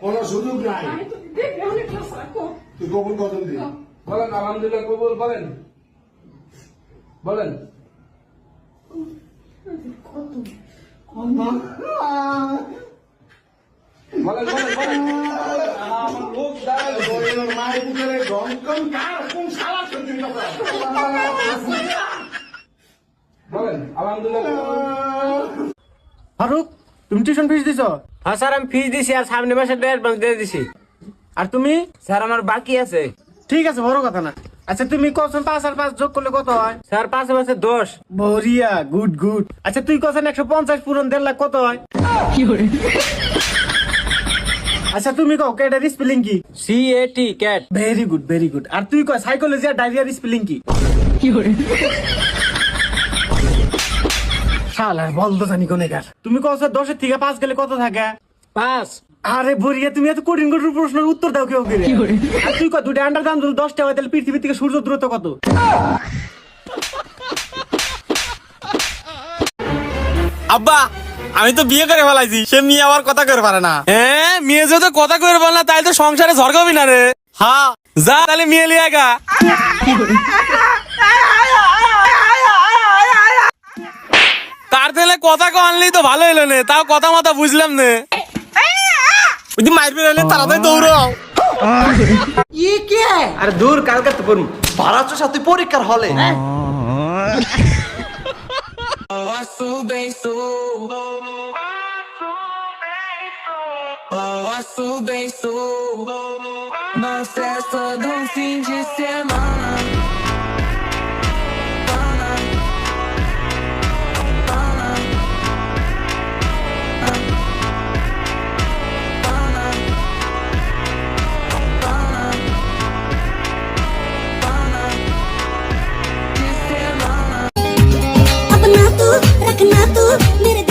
কোনো সুযোগ নাই। তুই কবুল কত দিন বলেন আলহামদুলিল্লাহ কবুল বলেন বলেন বলেন বলেন বলেন আমার লোক দাঁড়ালো মায়ের ভিতরে গঙ্কন কার কোন শালা সত্যি বলেন আলহামদুলিল্লাহ ফারুক, তুমি টিউশন ফিস দিছো? হ্যাঁ স্যার, আমি ফিস দিছি আর সামনে মাসে অ্যাডভান্স দিয়ে দিছি। আর তুমি? স্যার আমার বাকি আছে। ঠিক আছে, বড় কথা না। আচ্ছা তুমি কখন 5 আর 5 যোগ করলে কত হয়? স্যার 5 মাসে 10। বরিয়া, গুড গুড। আচ্ছা তুই কখন 150 পূরণ 1.5 লাখ কত হয়? আচ্ছা তুমি কও ক্যাটের স্পেলিং কি? CAT cat. Very good very good. আর তুই কয় সাইকোলজি আর ডায়রিয়ার স্পেলিং কি? শালা বল তো জানি কোনেকার। তুমি কও স্যার 10 এর থেকে 5 গেলে কত থাকে? 5। আরে বরিয়া, তুমি এত কঠিন কঠিন প্রশ্নের উত্তর দাও কেউ করে। আর তুই কয় দুটো আন্ডার দাম যদি 10 টাকা হয় তাহলে পৃথিবী থেকে সূর্য দূরত্ব কত? আব্বা আমি তো বিয়ে করে ফেলাইছি, সে মেয়ে আবার কথা করে পারে না। হ্যাঁ, মেয়ে যদি কথা করে বল না তাহলে তো সংসারে ঝড় হবে না রে। হ্যাঁ যা তাহলে মেয়ে লিয়ে গা। তার তাহলে কথা কো আনলেই তো ভালো হইলো নে, তাও কথা মাথা বুঝলাম নে। যদি মাইর বেরোলে তাড়াতাড়ি দৌড়াও। আর দূর কালকে তো পড়ম। ভাড়াচ্ছ সাথে পরীক্ষার হলে Uma festa de fim de semana. अपना तू रखना तू मेरे